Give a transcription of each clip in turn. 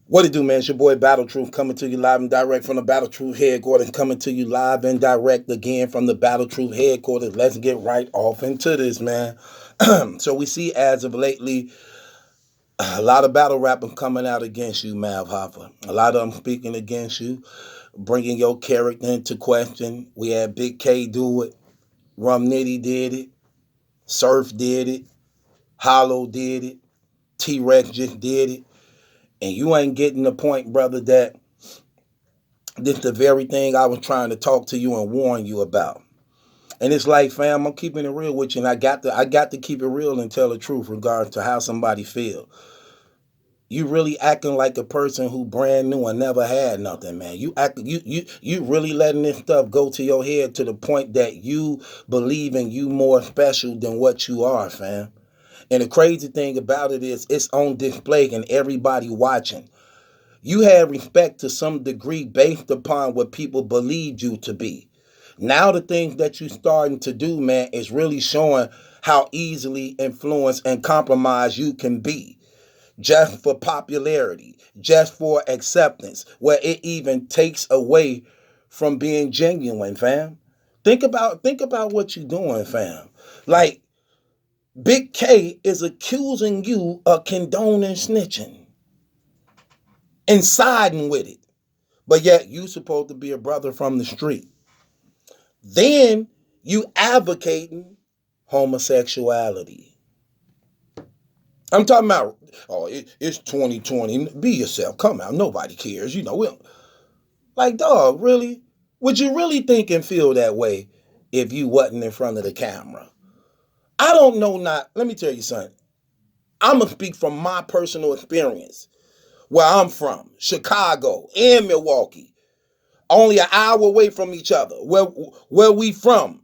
What it do, man? It's your boy Battle Truth coming to you live and direct from the Battle Truth headquarters, coming to you live and direct again from the Battle Truth headquarters. Let's get right off into this, man. So we see as of lately, a lot of battle rapping coming out against you, Mav Hoffa. A lot of them speaking against you, bringing your character into question. We had Big K do it. Rum Nitty did it. Surf did it. Hollow did it. T-Rex just did it. And you ain't getting the point, brother, that this the very thing I was trying to talk to you and warn you about. And it's like, fam, I'm keeping it real with you, and I got to keep it real and tell the truth regarding to how somebody feel. You really acting like a person who brand new and never had nothing, man. You really letting this stuff go to your head to the point that you believe in you more special than what you are, fam. And the crazy thing about it is it's on display and everybody watching. You had respect to some degree based upon what people believed you to be. Now the things that you're starting to do, man, is really showing how easily influenced and compromised you can be. Just for popularity, just for acceptance, where it even takes away from being genuine, fam. Think about what you're doing, fam. Like Big K is accusing you of condoning snitching and siding with it. But yet you supposed to be a brother from the street. Then you advocating homosexuality. I'm talking about, it's 2020. Be yourself. Come out. Nobody cares. We don't, like, dog, really? Would you really think and feel that way if you wasn't in front of the camera? I don't know not. Let me tell you something. I'm going to speak from my personal experience. Where I'm from, Chicago and Milwaukee. Only an hour away from each other. Where we from?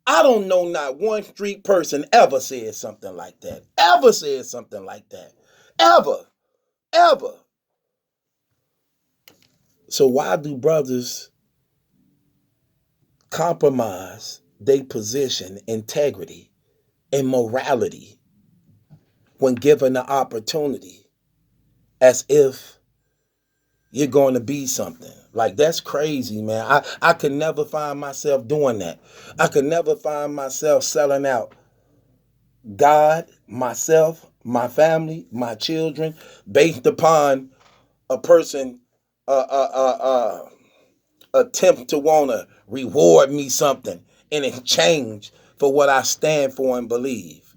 I don't know not one street person ever said something like that. Ever said something like that. Ever. Ever. So why do brothers compromise their position, integrity, and morality when given the opportunity as if you're going to be something? Like, that's crazy, man. I could never find myself doing that. I could never find myself selling out God, myself, my family, my children, based upon a person attempt to want to reward me something in exchange for what I stand for and believe.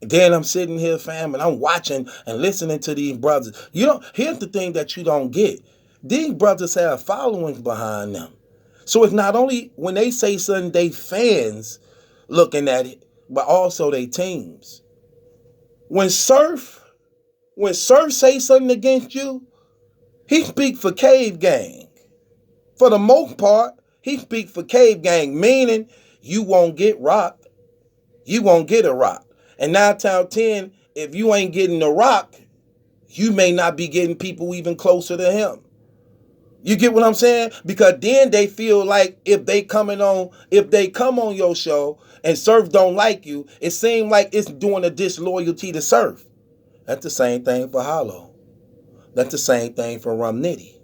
And then I'm sitting here, fam, and I'm watching and listening to these brothers. Here's the thing that you don't get. These brothers have followings behind them. So it's not only when they say something, they fans looking at it, but also they teams. When Surf say something against you, he speak for Cave Gang. For the most part, he speak for Cave Gang, meaning you won't get rocked. You won't get a rock. And 9 times out of 10, if you ain't getting a rock, you may not be getting people even closer to him. You get what I'm saying? Because then they feel like if they come on your show and Surf don't like you, it seems like it's doing a disloyalty to Surf. That's the same thing for Hollow. That's the same thing for Rum Nitty.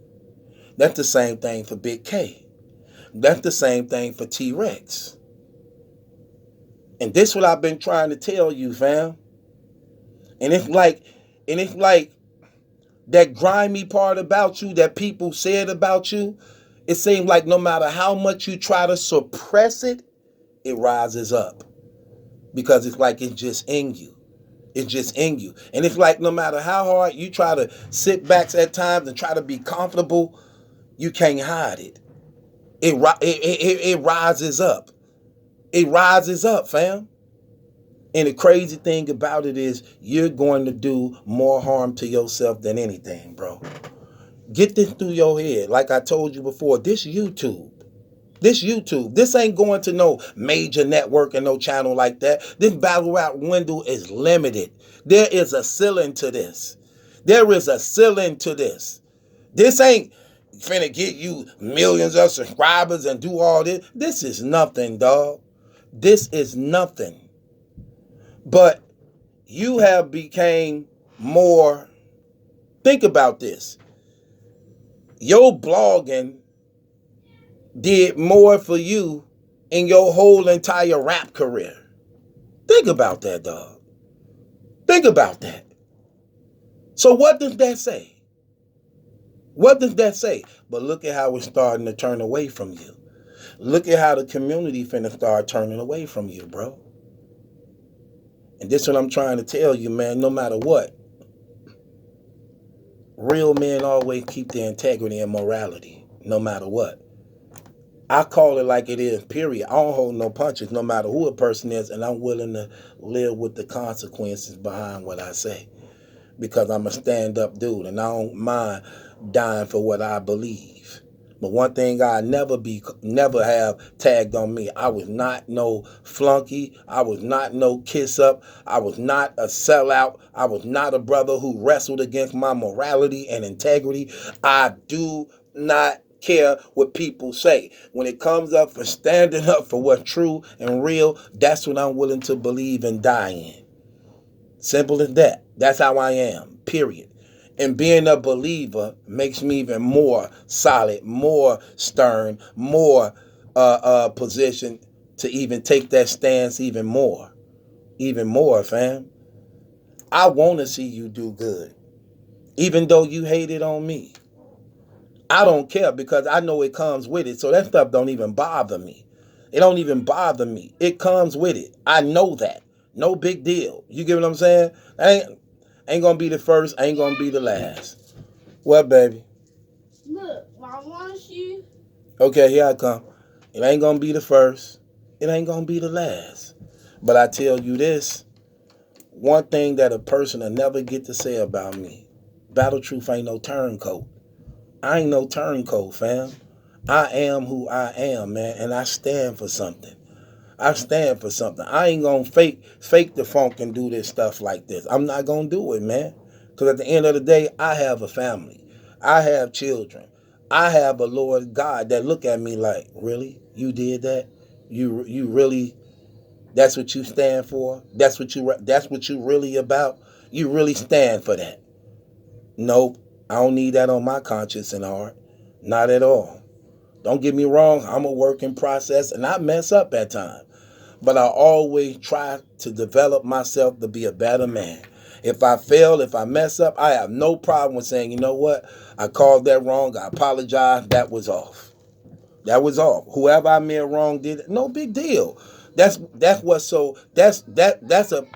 That's the same thing for Big K. That's the same thing for T-Rex. And this what I've been trying to tell you, fam. And it's like that grimy part about you that people said about you, it seems like no matter how much you try to suppress it, it rises up. Because it's like it's just in you. It's just in you. And it's like no matter how hard you try to sit back at times and try to be comfortable, you can't hide it. It rises up. It rises up, fam. And the crazy thing about it is you're going to do more harm to yourself than anything, bro. Get this through your head. Like I told you before, this YouTube. This ain't going to no major network and no channel like that. This battle rap window is limited. There is a ceiling to this. There is a ceiling to this. This ain't finna get you millions of subscribers and do all this. This is nothing, dog. This is nothing. But you have became more Think about this. Your blogging did more for you in your whole entire rap career. Think about that, dog. Think about that. So what does that say? What does that say? But look at how it's starting to turn away from you. Look at how the community finna start turning away from you, bro. And this is what I'm trying to tell you, man. No matter what, real men always keep their integrity and morality, no matter what. I call it like it is, period. I don't hold no punches, no matter who a person is, and I'm willing to live with the consequences behind what I say. Because I'm a stand-up dude, and I don't mind dying for what I believe. But one thing I never have tagged on me. I was not no flunky. I was not no kiss up. I was not a sellout. I was not a brother who wrestled against my morality and integrity. I do not care what people say. When it comes up for standing up for what's true and real, that's what I'm willing to believe and die in. Simple as that. That's how I am, period. And being a believer makes me even more solid, more stern, more positioned to even take that stance even more. Even more, fam. I want to see you do good, even though you hate it on me. I don't care because I know it comes with it. So that stuff don't even bother me. It don't even bother me. It comes with it. I know that. No big deal. You get what I'm saying? Ain't gonna be the first, ain't gonna be the last. What, baby? Look, I want you. Okay, here I come. It ain't gonna be the first. It ain't gonna be the last. But I tell you this, one thing that a person will never get to say about me, Battle Truth ain't no turncoat. I ain't no turncoat, fam. I am who I am, man, and I stand for something. I stand for something. I ain't gonna fake the funk and do this stuff like this. I'm not gonna do it, man. Because at the end of the day, I have a family. I have children. I have a Lord God that look at me like, really? You did that? You really? That's what you stand for? That's what you really about? You really stand for that? Nope. I don't need that on my conscience and heart. Not at all. Don't get me wrong. I'm a work in process, and I mess up at times. But I always try to develop myself to be a better man. If I fail, if I mess up, I have no problem with saying, you know what? I called that wrong. I apologize. That was off. That was off. Whoever I made wrong did it. No big deal. That's a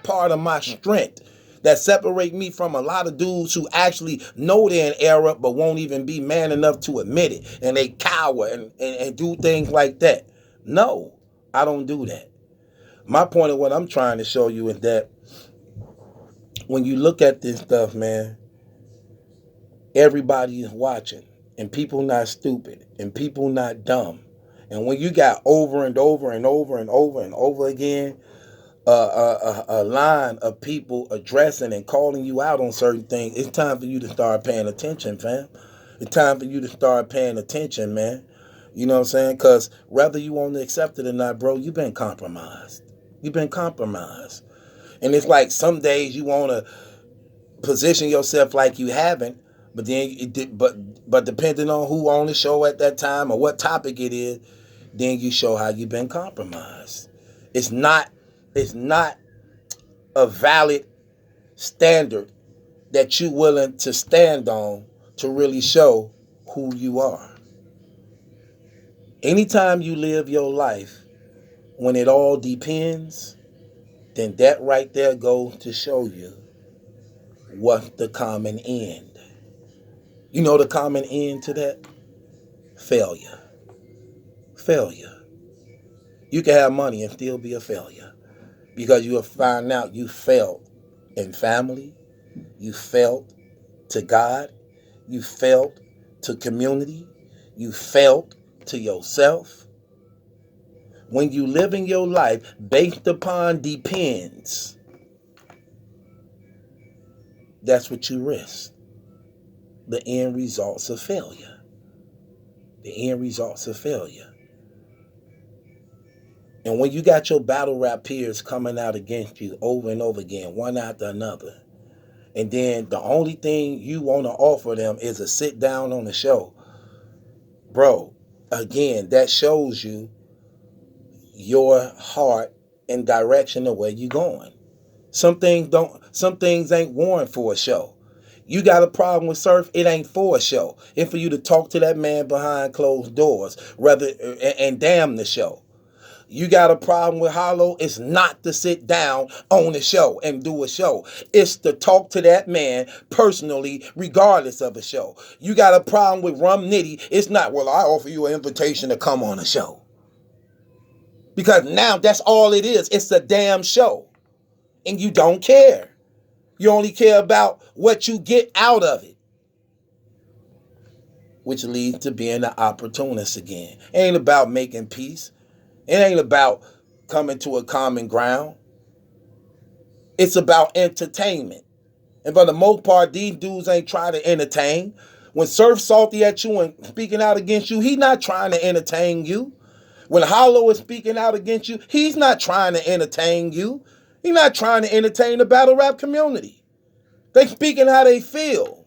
part of my strength that separate me from a lot of dudes who actually know they're in error but won't even be man enough to admit it. And they cower and do things like that. No, I don't do that. My point of what I'm trying to show you is that when you look at this stuff, man, everybody is watching, and people not stupid, and people not dumb. And when you got over and over and over and over and over again a line of people addressing and calling you out on certain things, it's time for you to start paying attention, fam. It's time for you to start paying attention, man. You know what I'm saying? Because whether you want to accept it or not, bro, you've been compromised. You've been compromised. And it's like some days you want to position yourself like you haven't, but then but depending on who on the show at that time or what topic it is, then you show how you've been compromised. It's not a valid standard that you're willing to stand on to really show who you are. Anytime you live your life when it all depends, then that right there goes to show you what's the common end. You know the common end to that? Failure. Failure. You can have money and still be a failure because you will find out you failed in family, you failed to God, you failed to community, you failed to yourself. When you live in your life based upon depends, that's what you risk. The end results of failure. The end results of failure. And when you got your battle rap peers coming out against you over and over again, one after another, And then the only thing you want to offer them is a sit down on the show. Bro, again, that shows you your heart and direction of where you're going. Some things ain't warrant for a show. You got a problem with surf, it ain't for a show. It's for you to talk to that man behind closed doors, rather and damn the show. You got a problem with Hollow, it's not to sit down on the show and do a show. It's to talk to that man personally, regardless of a show. You got a problem with Rum Nitty, it's not, well, I offer you an invitation to come on a show. Because now that's all it is. It's a damn show. And you don't care. You only care about what you get out of it. Which leads to being an opportunist again. It ain't about making peace. It ain't about coming to a common ground. It's about entertainment. And for the most part, these dudes ain't trying to entertain. When Surf salty at you and speaking out against you, he's not trying to entertain you. When Hollow is speaking out against you, he's not trying to entertain you. He's not trying to entertain the battle rap community. They speaking how they feel.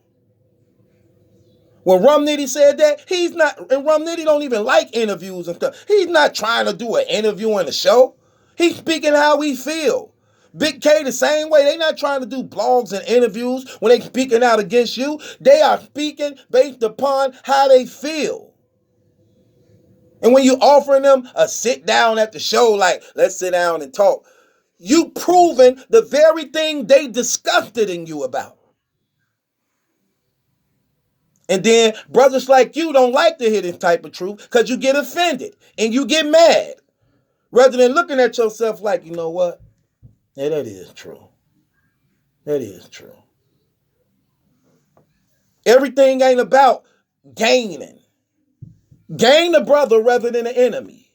When Rum Nitty said that, he's not, and Rum Nitty don't even like interviews and stuff. He's not trying to do an interview in a show. He's speaking how we feel. Big K the same way. They not trying to do blogs and interviews when they speaking out against you. They are speaking based upon how they feel. And when you offering them a sit down at the show, like, let's sit down and talk, you proving the very thing they disgusted in you about. And then brothers like you don't like to hear this type of truth because you get offended and you get mad. Rather than looking at yourself like, you know what? Yeah, that is true. That is true. Everything ain't about gaining. Gain a brother rather than an enemy.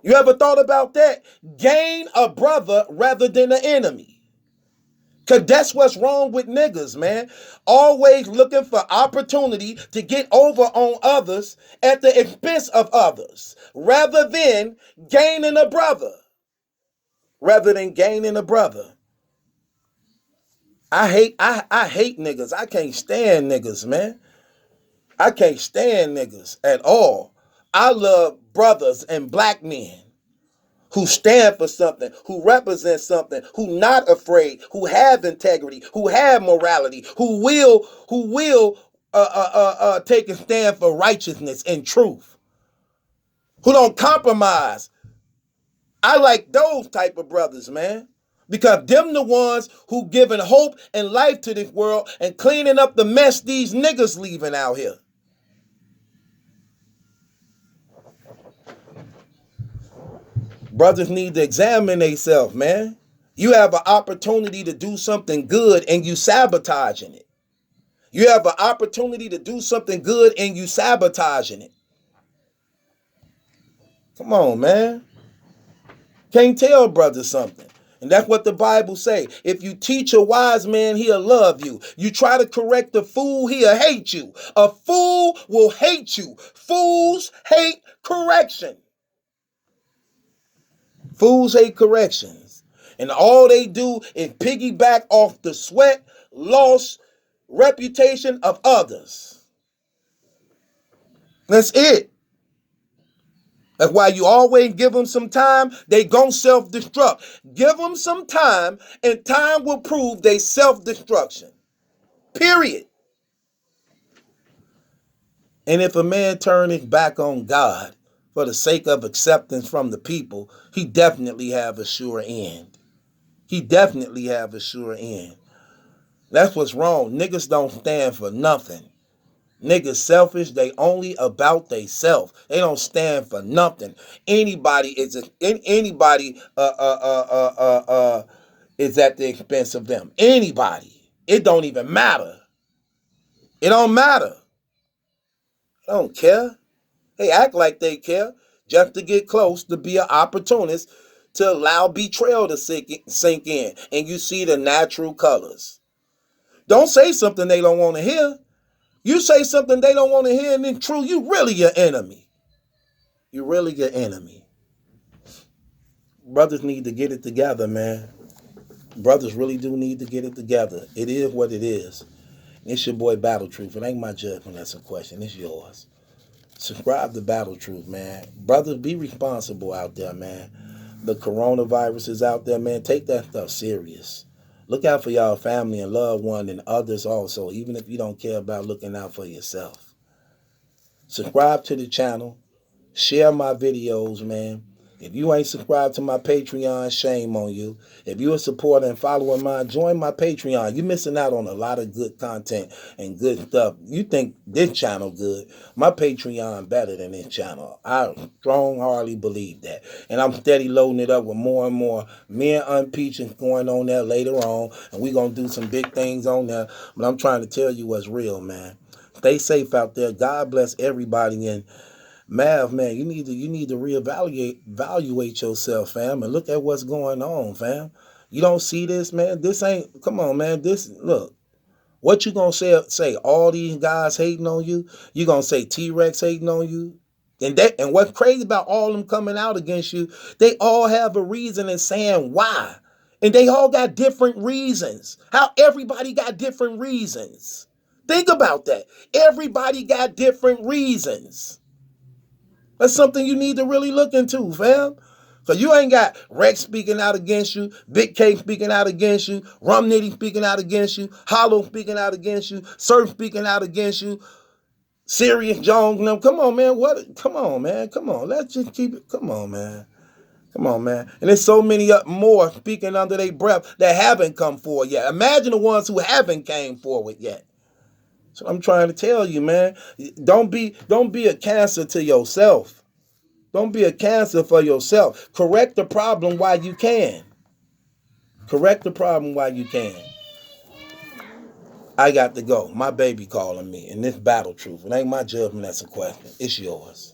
You ever thought about that? Gain a brother rather than an enemy. Because that's what's wrong with niggas, man. Always looking for opportunity to get over on others at the expense of others, rather than gaining a brother. Rather than gaining a brother. I hate niggas. I can't stand niggas, man. I can't stand niggas at all. I love brothers and black men who stand for something, who represent something, who not afraid, who have integrity, who have morality, who will take a stand for righteousness and truth, who don't compromise. I like those type of brothers, man. Because them the ones who giving hope and life to this world and cleaning up the mess these niggas leaving out here. Brothers need to examine themselves, man. You have an opportunity to do something good and you sabotaging it. You have an opportunity to do something good and you sabotaging it. Come on, man. Can't tell brothers something. And that's what the Bible say. If you teach a wise man, he'll love you. You try to correct a fool, he'll hate you. A fool will hate you. Fools hate correction. Fools hate corrections. And all they do is piggyback off the sweat, loss, reputation of others. That's it. That's why you always give them some time, they gon' self-destruct. Give them some time, and time will prove they self-destruction. Period. And if a man turn his back on God for the sake of acceptance from the people, he definitely have a sure end. He definitely have a sure end. That's what's wrong. Niggas don't stand for nothing. Niggas selfish. They only about they self. They don't stand for nothing. Anybody is at the expense of them. Anybody. It don't even matter. It don't matter. They don't care. They act like they care just to get close, to be an opportunist, to allow betrayal to sink in, and you see the natural colors. Don't say something they don't want to hear. You say something they don't want to hear, and then true, you really your enemy. You really your enemy. Brothers need to get it together, man. Brothers really do need to get it together. It is what it is. It's your boy Battle Truth. It ain't my judgment that's a question. It's yours. Subscribe to Battle Truth, man. Brothers, be responsible out there, man. The coronavirus is out there, man. Take that stuff serious. Look out for y'all family and loved one and others also, even if you don't care about looking out for yourself. Subscribe to the channel. Share my videos, man. If you ain't subscribed to my Patreon, shame on you. If you're a supporter and follower of mine, join my Patreon. You're missing out on a lot of good content and good stuff. You think this channel good. My Patreon better than this channel. I strong-heartedly believe that. And I'm steady loading it up with more and more. Me and Unpeaching going on there later on. And we're going to do some big things on there. But I'm trying to tell you what's real, man. Stay safe out there. God bless everybody. And Mav, man, you need to evaluate yourself, fam, and look at what's going on, fam. You don't see this, man. This ain't. Come on, man. This look. What you gonna say? All these guys hating on you. You gonna say T-Rex hating on you? And what's crazy about all of them coming out against you? They all have a reason and saying why, and they all got different reasons. How everybody got different reasons. Think about that. Everybody got different reasons. That's something you need to really look into, fam. Because you ain't got Rex speaking out against you, Big K speaking out against you, Rum Nitty speaking out against you, Hollow speaking out against you, Surf speaking out against you, Sirius Jones. No, come on, man. What? Come on, man. Come on. Let's just keep it. Come on, man. Come on, man. And there's so many more speaking under their breath that haven't come forward yet. Imagine the ones who haven't came forward yet. So I'm trying to tell you, man. Don't be a cancer to yourself. Don't be a cancer for yourself. Correct the problem while you can. Correct the problem while you can. I got to go. My baby calling me. And this Battle Truth. It ain't my judgment that's a question. It's yours.